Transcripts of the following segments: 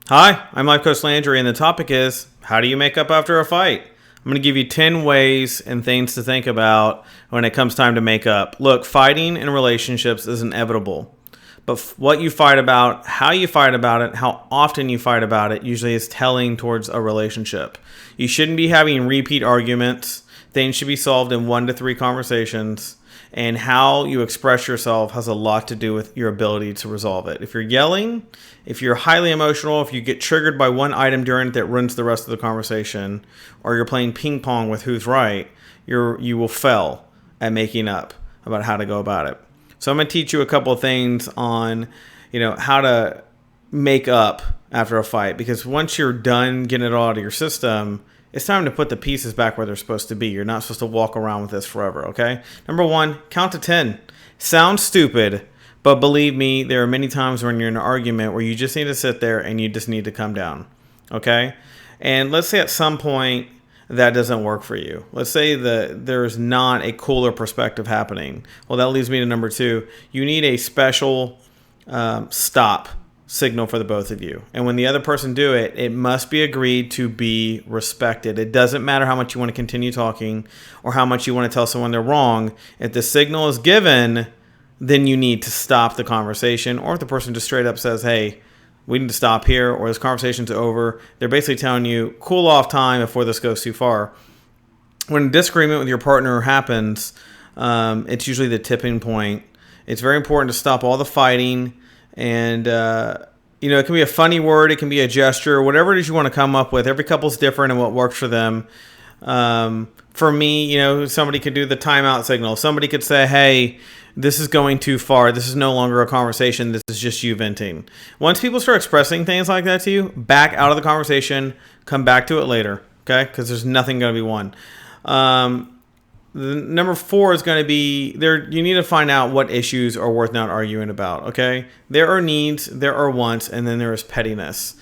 Hi, I'm LifeCoachLANDRY, and the topic is, how do you make up after a fight? I'm going to give you 10 ways and things to think about when it comes time to make up. Look, fighting in relationships is inevitable. But what you fight about, how you fight about it, how often you fight about it, usually is telling towards a relationship. You shouldn't be having repeat arguments. Things should be solved in 1 to 3 conversations. And how you express yourself has a lot to do with your ability to resolve it. If you're yelling, if you're highly emotional, if you get triggered by one item during it that ruins the rest of the conversation, or you're playing ping pong with who's right, you will fail at making up about how to go about it. So I'm going to teach you a couple of things on, how to make up after a fight, because once you're done getting it all out of your system, it's time to put the pieces back where they're supposed to be. You're not supposed to walk around with this forever, okay? Number 1, count to 10. Sounds stupid, but believe me, there are many times when you're in an argument where you just need to sit there and you just need to come down, okay? And let's say at some point that doesn't work for you. Let's say that there's not a cooler perspective happening. Well, that leads me to number 2. You need a special stop signal for the both of you. And when the other person do it, it must be agreed to be respected. It doesn't matter how much you want to continue talking or how much you want to tell someone they're wrong. If the signal is given, then you need to stop the conversation. Or if the person just straight up says, hey, we need to stop here, or this conversation's over, they're basically telling you, cool off time before this goes too far. When a disagreement with your partner happens, it's usually the tipping point. It's very important to stop all the fighting. And, it can be a funny word. It can be a gesture, whatever it is you want to come up with. Every couple's different and what works for them. For me, somebody could do the timeout signal. Somebody could say, hey, this is going too far. This is no longer a conversation. This is just you venting. Once people start expressing things like that to you, back out of the conversation, come back to it later, okay? Because there's nothing going to be won. The number 4 is going to be there. You need to find out what issues are worth not arguing about. Okay. There are needs, there are wants, and then there is pettiness.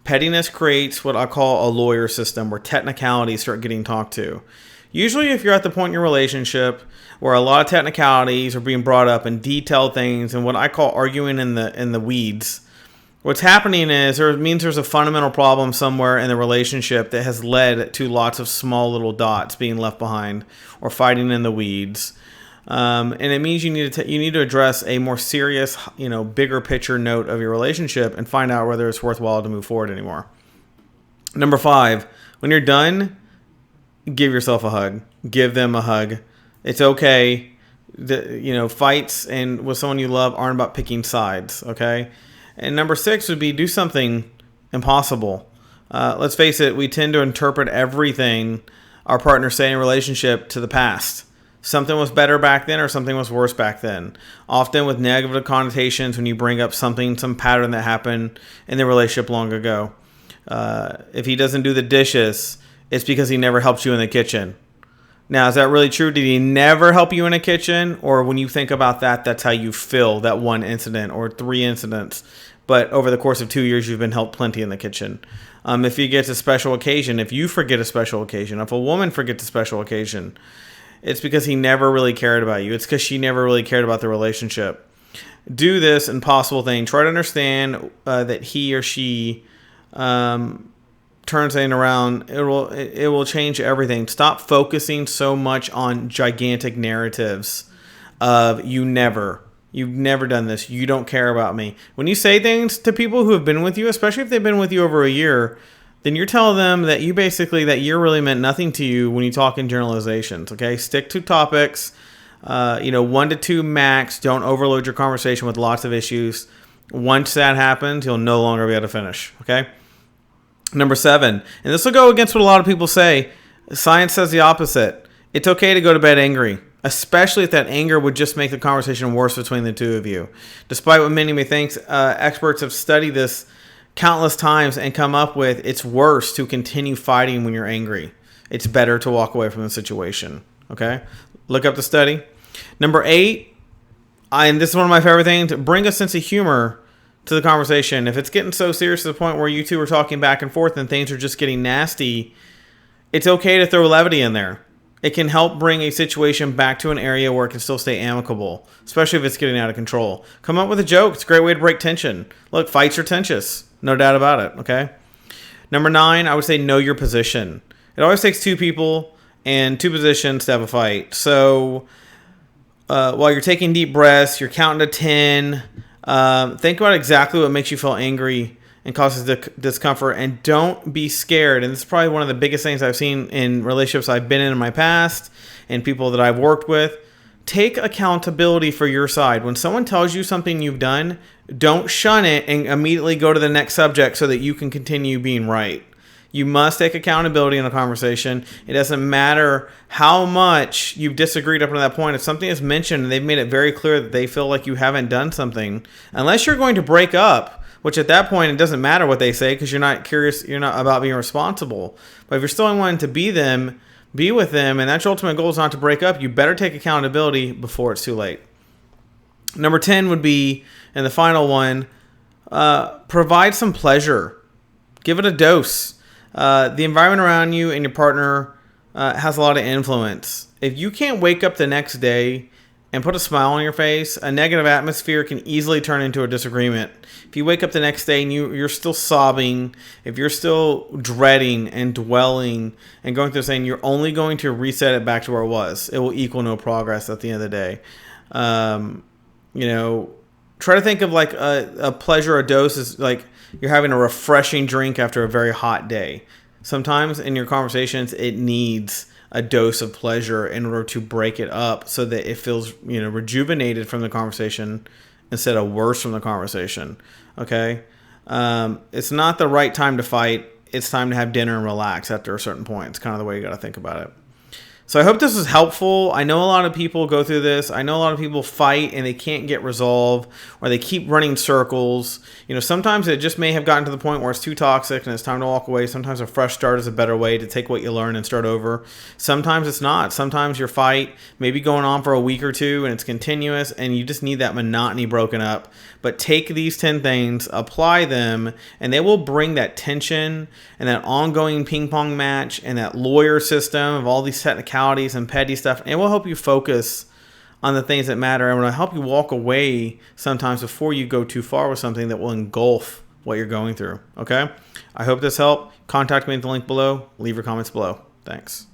Pettiness creates what I call a lawyer system where technicalities start getting talked to. Usually if you're at the point in your relationship where a lot of technicalities are being brought up and detailed things and what I call arguing in the weeds, what's happening is there's a fundamental problem somewhere in the relationship that has led to lots of small little dots being left behind or fighting in the weeds. And it means you need to address a more serious, bigger picture note of your relationship and find out whether it's worthwhile to move forward anymore. Number 5, when you're done, give yourself a hug. Give them a hug. It's okay. Fights and with someone you love aren't about picking sides, okay? And number 6 would be do something impossible. Let's face it, we tend to interpret everything our partners say in a relationship to the past. Something was better back then or something was worse back then. Often with negative connotations when you bring up some pattern that happened in the relationship long ago. If he doesn't do the dishes, it's because he never helped you in the kitchen. Now, is that really true? Did he never help you in a kitchen? Or when you think about that, that's how you feel that one incident or 3 incidents. But over the course of 2 years, you've been helped plenty in the kitchen. If he gets a special occasion, if you forget a special occasion, if a woman forgets a special occasion, it's because he never really cared about you. It's because she never really cared about the relationship. Do this impossible thing. Try to understand that he or she turns things around. It will change everything. Stop focusing so much on gigantic narratives of you've never done this, you don't care about me. When you say things to people who have been with you, especially if they've been with you over a year, then you're telling them that that year really meant nothing to you when you talk in generalizations. Okay, stick to topics. 1 to 2 max. Don't overload your conversation with lots of issues. Once that happens, you'll no longer be able to finish. Okay. Number 7, and this will go against what a lot of people say. Science says the opposite. It's okay to go to bed angry, especially if that anger would just make the conversation worse between the two of you. Despite what many may think, experts have studied this countless times and come up with it's worse to continue fighting when you're angry. It's better to walk away from the situation. Okay? Look up the study. Number 8, and this is one of my favorite things, bring a sense of humor to the conversation. If it's getting so serious to the point where you two are talking back and forth and things are just getting nasty, it's okay to throw levity in there. It can help bring a situation back to an area where it can still stay amicable, especially if it's getting out of control. Come up with a joke. It's a great way to break tension. Look, fights are tenuous. No doubt about it. Okay. Number 9, I would say know your position. It always takes 2 people and 2 positions to have a fight. So while you're taking deep breaths, you're counting to 10. Think about exactly what makes you feel angry and causes discomfort, and don't be scared. And this is probably one of the biggest things I've seen in relationships I've been in my past and people that I've worked with. Take accountability for your side. When someone tells you something you've done, don't shun it and immediately go to the next subject so that you can continue being right. You must take accountability in a conversation. It doesn't matter how much you've disagreed up to that point. If something is mentioned and they've made it very clear that they feel like you haven't done something, unless you're going to break up, which at that point it doesn't matter what they say because you're not curious, you're not about being responsible. But if you're still wanting to be with them, and that's your ultimate goal is not to break up, you better take accountability before it's too late. Number 10 would be, and the final one, provide some pleasure. Give it a dose. The environment around you and your partner has a lot of influence. If you can't wake up the next day and put a smile on your face, a negative atmosphere can easily turn into a disagreement. If you wake up the next day and you're still sobbing, if you're still dreading and dwelling and going through saying, you're only going to reset it back to where it was. It will equal no progress at the end of the day. Try to think of like a pleasure, a dose is like you're having a refreshing drink after a very hot day. Sometimes in your conversations, it needs a dose of pleasure in order to break it up so that it feels, rejuvenated from the conversation instead of worse from the conversation. Okay. It's not the right time to fight. It's time to have dinner and relax after a certain point. It's kind of the way you got to think about it. So I hope this was helpful. I know a lot of people go through this. I know a lot of people fight and they can't get resolved, or they keep running circles. Sometimes it just may have gotten to the point where it's too toxic and it's time to walk away. Sometimes a fresh start is a better way to take what you learn and start over. Sometimes it's not. Sometimes your fight may be going on for a week or two and it's continuous and you just need that monotony broken up. But take these 10 things, apply them, and they will bring that tension and that ongoing ping pong match and that lawyer system of all these technicalities and petty stuff. And it will help you focus on the things that matter, and will help you walk away sometimes before you go too far with something that will engulf what you're going through. Okay? I hope this helped. Contact me at the link below. Leave your comments below. Thanks.